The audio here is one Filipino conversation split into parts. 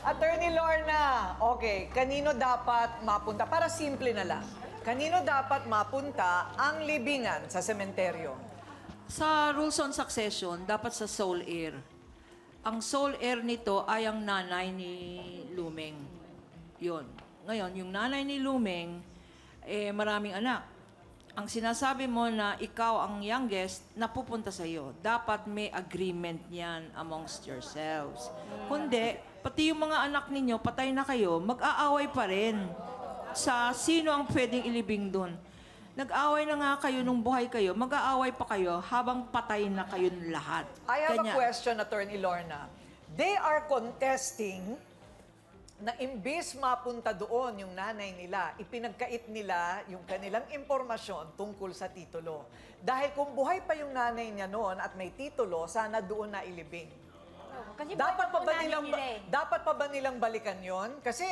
Attorney Lorna, okay, kanino dapat mapunta? Para simple na lang. Kanino dapat mapunta ang libingan sa sementeryo? Sa rules on succession, dapat sa sole heir. Ang sole heir nito ay ang nanay ni Lumeng. Yun. Ngayon, yung nanay ni Lumeng, maraming anak. Ang sinasabi mo na ikaw ang youngest, napupunta sa iyo. Dapat may agreement niyan amongst yourselves. Kundi, pati yung mga anak ninyo, patay na kayo, mag-aaway pa rin sa sino ang pwedeng ilibing doon. Nag-away na nga kayo nung buhay kayo, mag-aaway pa kayo habang patay na kayong lahat. I have Ganyan. a question, Attorney Lorna. They are contesting na imbis mapunta doon yung nanay nila, ipinagkait nila yung kanilang impormasyon tungkol sa titulo. Dahil kung buhay pa yung nanay niya noon at may titulo, sana doon na ilibing. Kasi Dapat pa ba nanay nilang nila eh. dapat pa ba nilang balikan 'yon? Kasi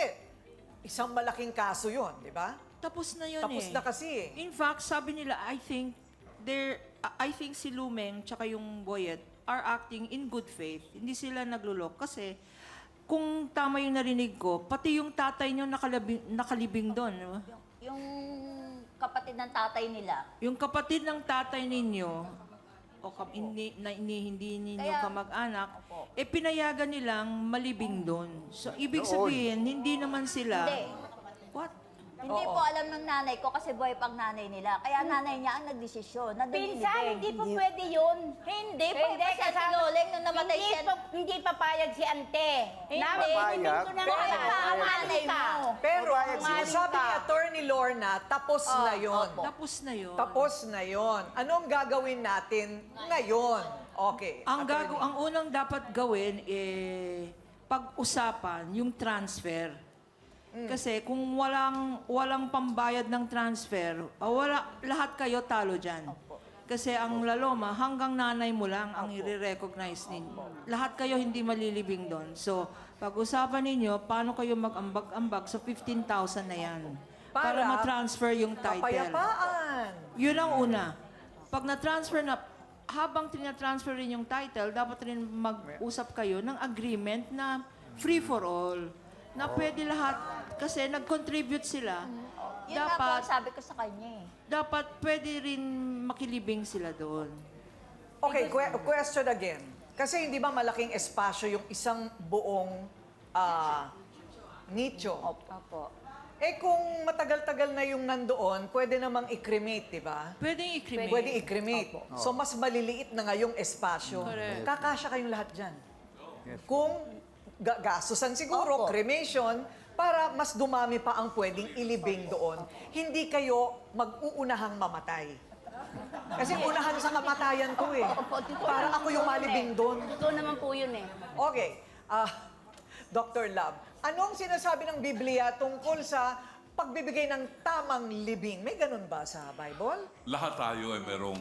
isang malaking kaso 'yon, di ba? Tapos na yun Tapos eh. na kasi eh. In fact, sabi nila, I think si Lumeng tsaka yung Boyet are acting in good faith. Hindi sila naglulok kasi kung tama yung narinig ko, pati yung tatay nyo nakalibing doon. Di ba? Yung kapatid ng tatay nila. Yung kapatid ng tatay ninyo, o hindi ninyo Kaya- kamag-anak, Opo. pinayagan nilang malibing doon. So, ibig sabihin, hindi naman sila... Hindi. What? Hindi po alam ng nanay ko kasi buhay pang nanay nila. Kaya nanay niya ang nagdesisyon na Pinsan, hindi dumilibing. pa pwede yun. Hindi po kasi si Loleng nung namatay hindi siya. hindi papayag si ante. Hindi. Napapayag ko na nga. Pero ang nanay mo. Pero Papayag siya. sabi ni Attorney Lorna, tapos na 'yon. opo. Tapos na yun. Tapos na 'yon. Anong gagawin natin ngayon? Okay. Attorney. Ang unang dapat gawin, pag-usapan yung transfer. Kasi kung walang pambayad ng transfer, lahat kayo talo dyan. Kasi ang laloma, hanggang nanay mo lang ang i-recognize ninyo. Lahat kayo hindi malilibing doon. So, pag-usapan ninyo, paano kayo mag-ambag-ambag sa 15,000 na yan. Para ma-transfer yung title. Kapayapaan. Yun ang una. Pag na-transfer na, habang tina-transfer rin yung title, dapat rin mag-usap kayo ng agreement na free for all. Na pwede lahat, kasi nag-contribute sila. Yun nga po ang sabi ko sa kanya eh. Dapat pwede rin makilibing sila doon. Okay, question again. Kasi hindi ba malaking espasyo yung isang buong nicho? Opo. Eh kung matagal-tagal na yung nandoon, pwede namang i-cremate, di ba? Pwedeng i-cremate. Pwede i-cremate. So mas maliliit na ngayong espasyo. Correct. Kakasya kayong lahat dyan. Kung gastusan siguro, Opo. cremation, para mas dumami pa ang pwedeng ilibing doon. Hindi kayo mag-uunahang mamatay. Kasi unahan sa kamatayan ko eh. Para ako yung malibing doon. Totoo naman po yun eh. Okay, Dr. Love, anong sinasabi ng Biblia tungkol sa pagbibigay ng tamang libing? May ganun ba sa Bible? Lahat tayo ay merong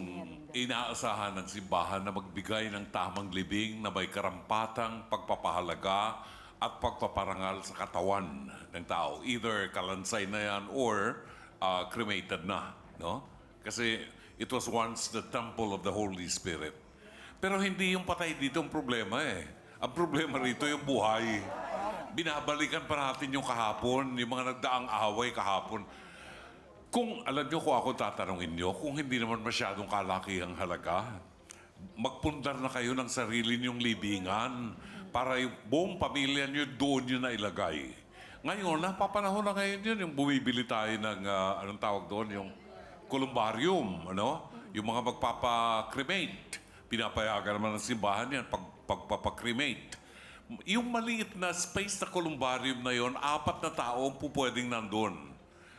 inaasahan ng simbahan na magbigay ng tamang libing na may karampatang pagpapahalaga at pagpaparangal sa katawan ng tao. Either kalansay na yan or cremated na. No? Kasi it was once the temple of the Holy Spirit. Pero hindi yung patay dito ang problema eh. Ang problema rito yung buhay. Binabalikan pa natin yung kahapon, yung mga nagdaang away kahapon. Kung, alam nyo kung ako tatanungin nyo, kung hindi naman masyadong kalakihang halaga, magpundar na kayo ng sarili nyong libingan para yung buong pamilya nyo doon nyo na ilagay. Ngayon, napapanahon na ngayon yun, yung bumibili tayo ng, anong tawag doon, yung columbarium, ano? Yung mga magpapa-cremate. Pinapayagan naman ng simbahan yan, pagpapa-cremate. Yung maliit na space na columbarium na yon, 4 na tao ang pupwedeng nandun.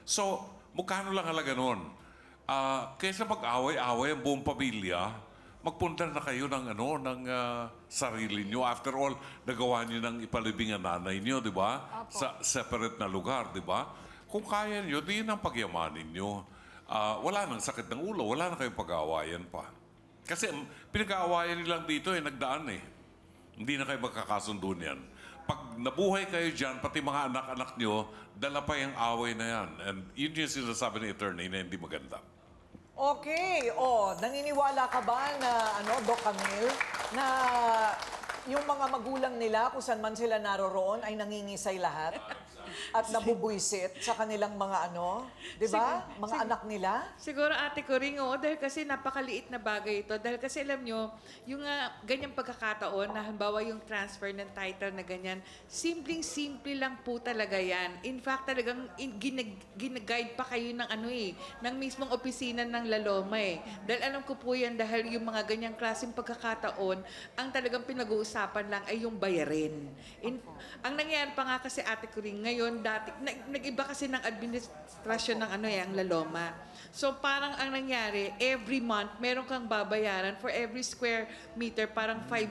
So, mukano lang halaga nun? Kaysa mag-away-away ang buong pamilya, magpunta na kayo ng, sarili nyo. After all, nagawa nyo ng ipalibing ang nanay nyo, di ba? Sa separate na lugar, di ba? Kung kaya nyo, di yun ang pagyamanin nyo. Wala nang sakit ng ulo, wala na kayong pag-aawayan pa. Kasi pinag-aawayan nilang dito nagdaan eh. Hindi na kayo magkakasundo niyan. Pag nabuhay kayo dyan, pati mga anak-anak nyo, dala pa yung away na yan. And yun yung sinasabi ng attorney na hindi maganda. Okay, naniniwala ka ba na, Doc Camille, na yung mga magulang nila, kung saan man sila naroroon, ay nangingisay lahat at nabubuisit sa kanilang mga di ba? Mga anak nila. Siguro ate ko rin, oo, dahil kasi napakaliit na bagay ito. Dahil kasi alam nyo, yung ganyang pagkakataon, na halimbawa yung transfer ng title na ganyan, simpleng-simple lang po talaga yan. In fact, talagang ginaguide pa kayo ng ng mismong opisina ng Laloma eh. Dahil alam ko po yan, dahil yung mga ganyang klaseng pagkakataon, ang talagang pinag-uusapan lang ay yung bayarin. Ang nangyayari pa nga kasi ate ko rin, ngayon dati, nag-iba kasi ng administrasyon ng ang Laloma. So parang ang nangyari, every month, meron kang babayaran for every square meter, parang 5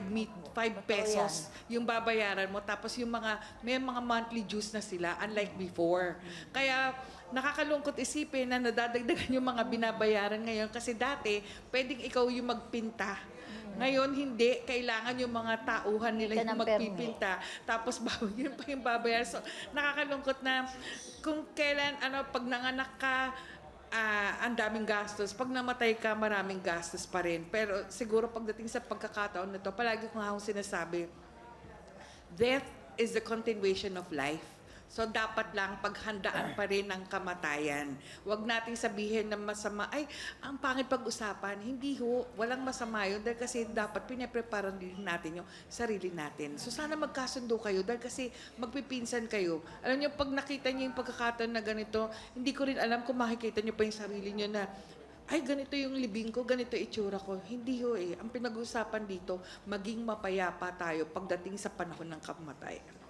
pesos yung babayaran mo. Tapos yung may mga monthly dues na sila, unlike before. Kaya nakakalungkot isipin na nadadagdagan yung mga binabayaran ngayon kasi dati, pwedeng ikaw yung magpinta. Ngayon, hindi. Kailangan yung mga tauhan nila Ka yung ng magpipinta. Tapos, yun pa yung babayaran. So, nakakalungkot na kung kailan, pag nanganak ka, ang daming gastos. Pag namatay ka, maraming gastos pa rin. Pero siguro pagdating sa pagkakataon na to, palagi ko nga akong sinasabi, death is the continuation of life. So, dapat lang paghandaan pa rin ang kamatayan. Huwag nating sabihin na masama, ay, ang pangit pag-usapan. Hindi ho, walang masama yun dahil kasi dapat pinaprepara din natin yung sarili natin. So, sana magkasundo kayo dahil kasi magpipinsan kayo. Alam niyo, pag nakita niyo yung pagkakataon na ganito, hindi ko rin alam kung makikita niyo pa yung sarili niyo na, ay, ganito yung libing ko, ganito itsura ko. Hindi ho eh. Ang pinag-uusapan dito, maging mapayapa tayo pagdating sa panahon ng kamatayan.